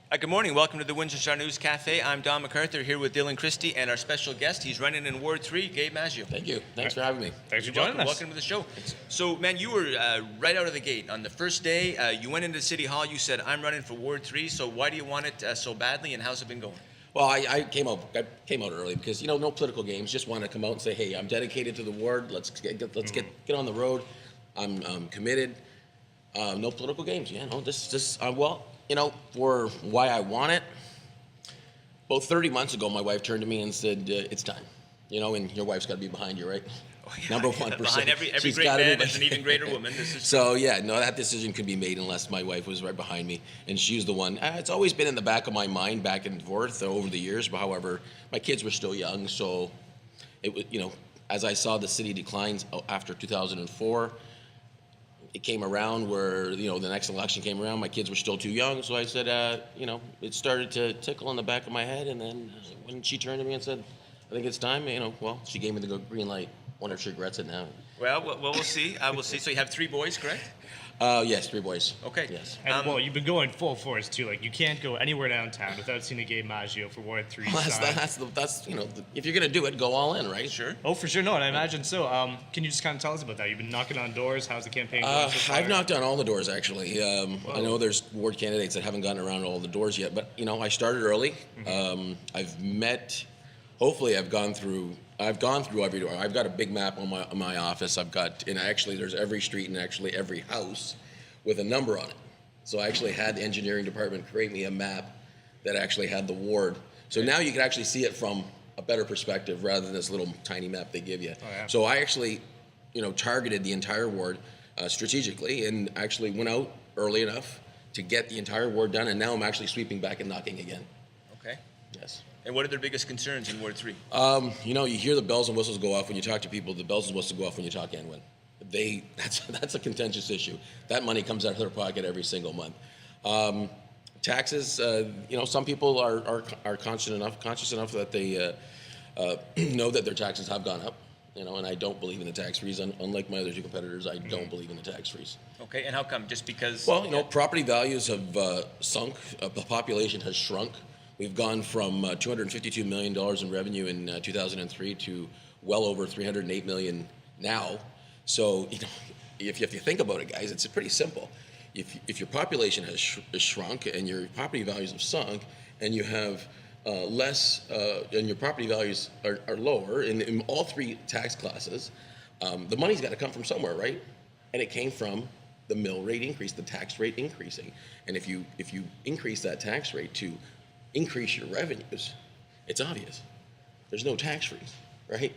Good morning. Welcome to the Windsor Star News Cafe. I'm Don McArthur here with Dylan Kristy and our special guest. He's running in Ward 3, Gabe Maggio. Thank you. Thanks for having me. Thanks for joining us. Welcome to the show. So, man, you were right out of the gate. On the first day, you went into City Hall. You said, I'm running for Ward 3. So why do you want it so badly, and how's it been going? Well, I came out early because, no political games. Just wanted to come out and say, hey, I'm dedicated to the ward. Let's get on the road. I'm committed. No political games. For why I want it. About 30 months ago, my wife turned to me and said, it's time. And your wife's got to be behind you, right? Oh, yeah. Number 1%. Behind every great man is an even greater woman. That decision could be made unless my wife was right behind me, and she's the one. It's always been in the back of my mind, back and forth over the years. But however, my kids were still young, so it was, as I saw the city declines after 2004, it came around where the next election came around. My kids were still too young, so I said, it started to tickle in the back of my head, and then when she turned to me and said, I think it's time, she gave me the green light. Wonder if she regrets it now. Well, we'll see. We'll see. So you have 3 boys, correct? Yes, 3 boys. Okay. Yes. And you've been going full force too. Like, you can't go anywhere downtown without seeing a Gabe Maggio for Ward 3. Well, that's if you're gonna do it, go all in, right? Sure. Oh, for sure. No, and I imagine so. Can you just kind of tell us about that? You've been knocking on doors. How's the campaign going so far? I've knocked on all the doors, actually. I know there's ward candidates that haven't gotten around to all the doors yet, but I started early. Hopefully I've gone through every door. I've got a big map on my office. There's every street and actually every house with a number on it. So I actually had the engineering department create me a map that actually had the ward. So now you can actually see it from a better perspective rather than this little tiny map they give you. Oh, yeah. So I actually, targeted the entire ward strategically and actually went out early enough to get the entire ward done. And now I'm actually sweeping back and knocking again. Okay. Yes. And what are their biggest concerns in Ward 3? You hear the bells and whistles go off when you talk to people. The bells and whistles go off when you talk and win. That's a contentious issue. That money comes out of their pocket every single month. Taxes, some people are conscious enough that they know that their taxes have gone up. And I don't believe in the tax freeze. Unlike my other 2 competitors, I don't believe in the tax freeze. Okay, and how come? Just because? Well, property values have sunk. The population has shrunk. We've gone from $252 million in revenue in 2003 to well over $308 million now. So, if you think about it, guys, it's pretty simple. If your population has shrunk and your property values have sunk, and you have less, and your property values are lower in all 3 tax classes, the money's got to come from somewhere, right? And it came from the mill rate increase, the tax rate increasing. And if you increase that tax rate to increase your revenues, it's obvious. There's no tax freeze, right?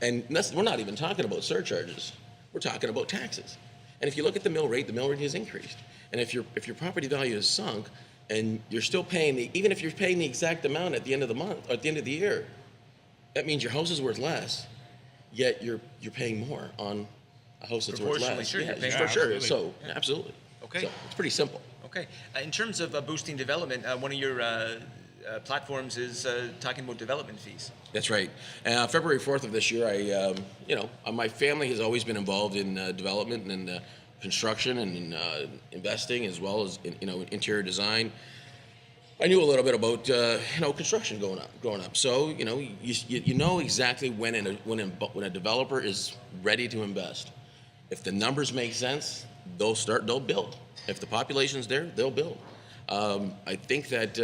And we're not even talking about surcharges. We're talking about taxes. And if you look at the mill rate has increased. And if your property value is sunk, and you're still paying even if you're paying the exact amount at the end of the month, or at the end of the year, that means your house is worth less, yet you're paying more on a house that's worth less. Sure, yeah, you're paying for sure. Absolutely. So absolutely. Okay. So it's pretty simple. Okay. In terms of boosting development, one of your platforms is talking about development fees. That's right. February 4th of this year, my family has always been involved in development and construction and investing, as well as interior design. I knew a little bit about construction growing up. So you know exactly when a developer is ready to invest. If the numbers make sense, they'll build. If the population's there, they'll build. I think that,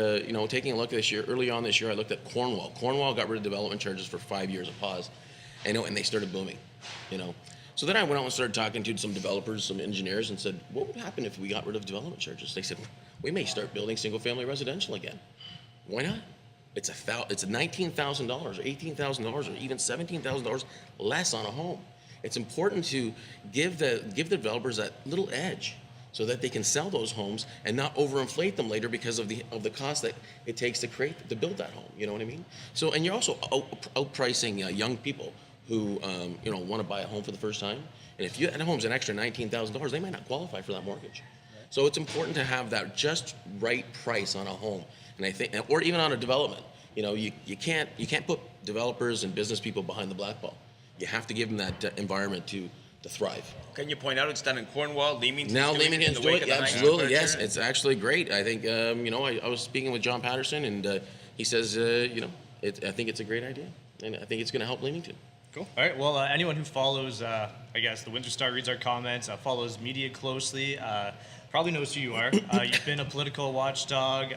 taking a look at this year, early on this year, I looked at Cornwall. Cornwall got rid of development charges for 5 years of pause, and they started booming, So then I went out and started talking to some developers, some engineers, and said, what would happen if we got rid of development charges? They said, we may start building single-family residential again. Why not? It's $19,000 or $18,000 or even $17,000 less on a home. It's important to give the developers that little edge, so that they can sell those homes and not overinflate them later because of the cost that it takes to build that home. You know what I mean? So, and you're also outpricing young people who want to buy a home for the first time. And if that home's an extra $19,000, they might not qualify for that mortgage. Right. So it's important to have that just right price on a home, and I think, or even on a development. You can't put developers and business people behind the black ball. You have to give them that environment to thrive. Can you point out it's done in Cornwall? Leamington's Now doing Leamington's in the wake doing it, of the high absolutely, school yes. culture? It's actually great. I think, I was speaking with John Patterson, and he says, I think it's a great idea, and I think it's going to help Leamington. Cool. All right. Well, anyone who follows, I guess, the Windsor Star, reads our comments, follows media closely, probably knows who you are. You've been a political watchdog,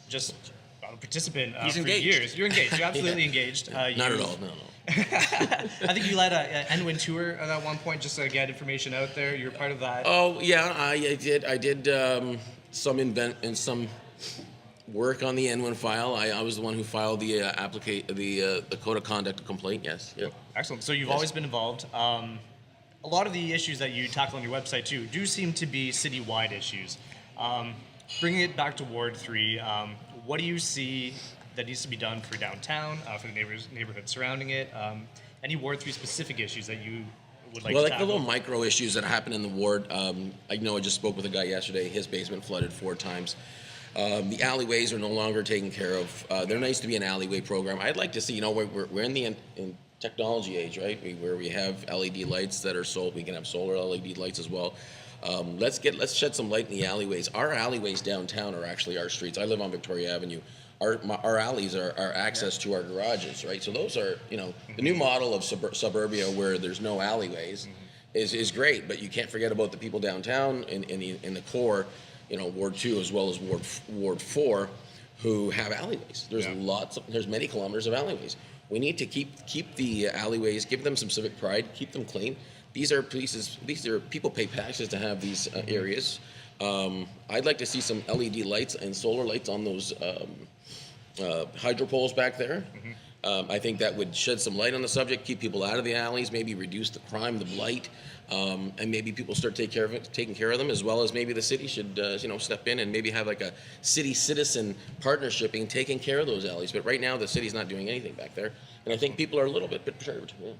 just a participant He's for engaged. years. You're engaged. You're absolutely engaged. Not at all, no. I think you led a NWIN tour at one point, just to get information out there. You were part of that. Oh, yeah, I did some work on the N1 file. I was the one who filed the code of conduct complaint. Yes. Yeah. Excellent. So you've always been involved. A lot of the issues that you tackle on your website too do seem to be citywide issues. Bringing it back to Ward 3, what do you see that needs to be done for downtown, for the neighborhood surrounding it? Any Ward 3 specific issues that you would like to Well, like tackle? the little micro issues that happen in the ward. I know I just spoke with a guy yesterday. His basement flooded 4 times. The alleyways are no longer taken care of. There needs to be an alleyway program. I'd like to see, we're in the in technology age, right? Where we have LED lights that are sold. We can have solar LED lights as well. Let's shed some light in the alleyways. Our alleyways downtown are actually our streets. I live on Victoria Avenue. Our alleys are access to our garages, right? So those are, the new model of suburbia where there's no alleyways is great, but you can't forget about the people downtown in the core, Ward 2 as well as Ward 4, who have alleyways. There's many kilometers of alleyways. We need to keep the alleyways, give them some civic pride, keep them clean. These are people pay taxes to have these areas. I'd like to see some LED lights and solar lights on those hydro poles back there. I think that would shed some light on the subject, keep people out of the alleys, maybe reduce the crime, the blight, and maybe people start taking care of them, as well as maybe the city should step in and maybe have like a city citizen partnership in taking care of those alleys. But right now the city's not doing anything back there, and I think people are a little bit perturbed. Yeah.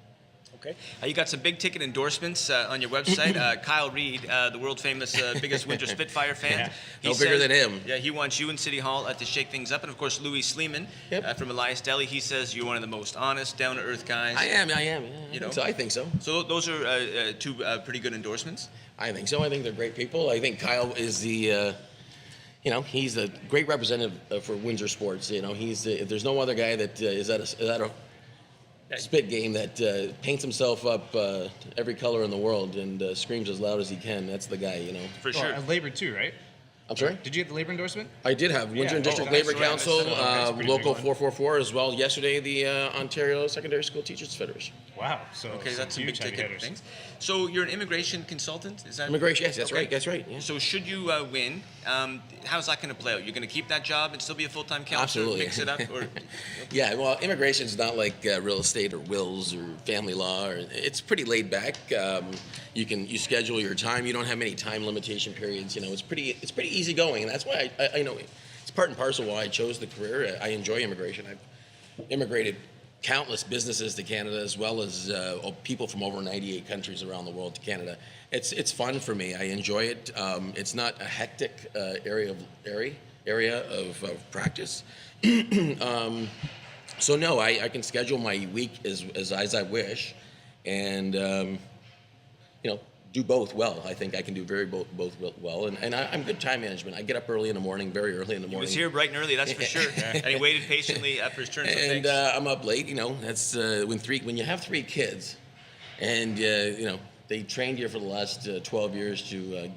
Okay. You got some big ticket endorsements on your website. Kyle Reed, the world famous biggest Windsor Spitfire fan. Yeah. No bigger than him. Yeah, he wants you in City Hall to shake things up. And of course, Louis Sleeman from Elias Deli. He says you're one of the most honest, down to earth guys. I am. Yeah, I think so. So those are two pretty good endorsements. I think so. I think they're great people. I think Kyle is the. He's a great representative for Windsor sports. There's no other guy that is at a spit game that paints himself up every color in the world and screams as loud as he can. That's the guy, For sure. And labor too, right? I'm sorry? Did you get the labor endorsement? I did have Windsor District that's Labor right. Council, That's a pretty Local big one. 444 as well. Yesterday, the Ontario Secondary School Teachers Federation. Wow. So Okay, that's some big huge heavy ticket hitters. things. So you're an immigration consultant, is that? Immigration, yes, that's Okay. right. That's right. Yeah. So should you win, how's that going to play out? You're going to keep that job and still be a full-time counselor? Absolutely. Mix it up? Or Yeah, well, immigration is not like real estate or wills or family law. It's pretty laid back. You schedule your time. You don't have many time limitation periods. It's pretty easy going, and that's why I know it's part and parcel why I chose the career. I enjoy immigration. I've immigrated countless businesses to Canada, as well as people from over 98 countries around the world to Canada. It's fun for me. I enjoy it. It's not a hectic area of practice. So no, I can schedule my week as I wish, and do both well. I think I can do both well, and I'm good time management. I get up early in the morning, very early in the he morning. was here bright and early, that's for sure. And he waited patiently for his turn. So And thanks. I'm up late. That's when you have 3 kids, and they trained you for the last 12 years to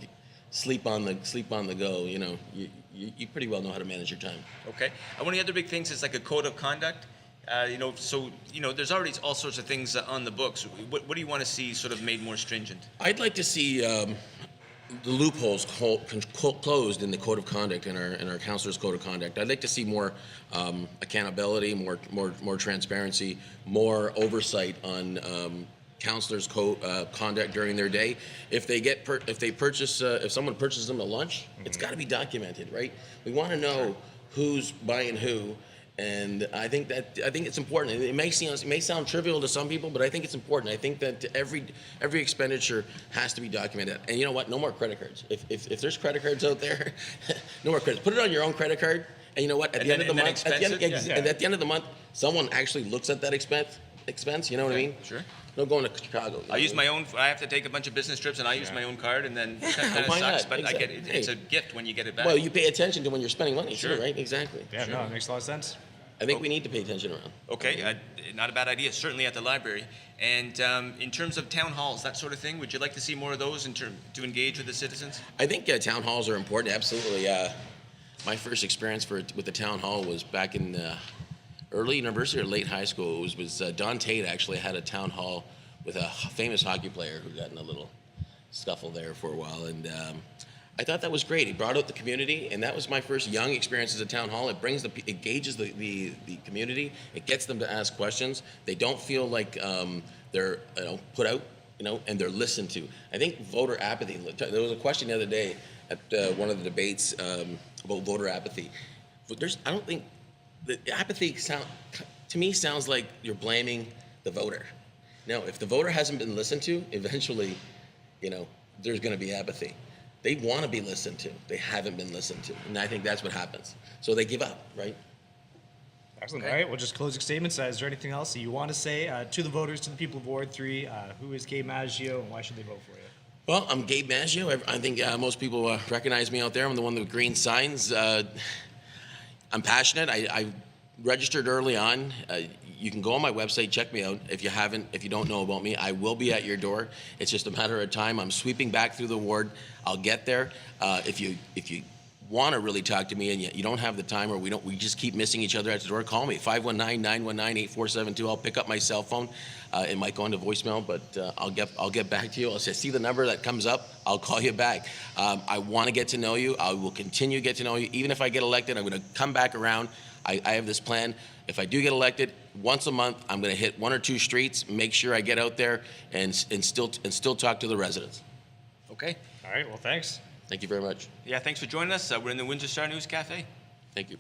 sleep on the go. You pretty well know how to manage your time. Okay. One of the other big things is like a code of conduct. There's already all sorts of things on the books. What do you want to see sort of made more stringent? I'd like to see the loopholes closed in the code of conduct, in our counselors' code of conduct. I'd like to see more accountability, more transparency, more oversight on counselors' conduct during their day. If someone purchases them a lunch, it's got to be documented, right? We want to know who's buying who. And I think it's important. It may sound trivial to some people, but I think it's important. I think that every expenditure has to be documented. And you know what? No more credit cards. If there's credit cards out there, no more credits. Put it on your own credit card. And you know what? At the end of the month, someone actually looks at that expense. expense. You know what I mean? Sure. No going to Chicago. I use my own. I have to take a bunch of business trips, and I use my own card, and then it kind of why sucks. not? But I get Exactly. it's a gift when you get it back. Well, you pay attention to when you're spending money, Sure. too, right? Exactly. Yeah, no, it makes a lot of sense. I think we need to pay attention around. Okay, not a bad idea. Certainly at the library. And in terms of town halls, that sort of thing, would you like to see more of those to engage with the citizens? I think town halls are important. Absolutely. My first experience with the town hall was back in early university or late high school. It was Don Tate actually had a town hall with a famous hockey player who got in a little scuffle there for a while, and I thought that was great. He brought out the community, and that was my first young experience as a town hall. It engages the community. It gets them to ask questions. They don't feel like they're put out, and they're listened to. I think voter apathy. There was a question the other day at one of the debates about voter apathy. But I don't think the apathy to me sounds like you're blaming the voter. No, if the voter hasn't been listened to, eventually, there's going to be apathy. They want to be listened to. They haven't been listened to. And I think that's what happens. So they give up, right? Excellent. All right, well, just closing statements. Is there anything else that you want to say to the voters, to the people of Ward 3? Who is Gabe Maggio, and why should they vote for you? Well, I'm Gabe Maggio. I think most people recognize me out there. I'm the one with green signs. I'm passionate. I registered early on. You can go on my website, check me out. If you don't know about me, I will be at your door. It's just a matter of time. I'm sweeping back through the ward. I'll get there. If you want to really talk to me and you don't have the time, or we just keep missing each other at the door, call me 519-919-8472. I'll pick up my cell phone. It might go into voicemail, but I'll get back to you. I'll say, see the number that comes up, I'll call you back. I want to get to know you. I will continue to get to know you. Even if I get elected, I'm going to come back around. I have this plan. If I do get elected, once a month, I'm going to hit 1 or 2 streets, make sure I get out there and still talk to the residents. Okay. All right, well, thanks. Thank you very much. Yeah, thanks for joining us. We're in the Windsor Star News Cafe. Thank you.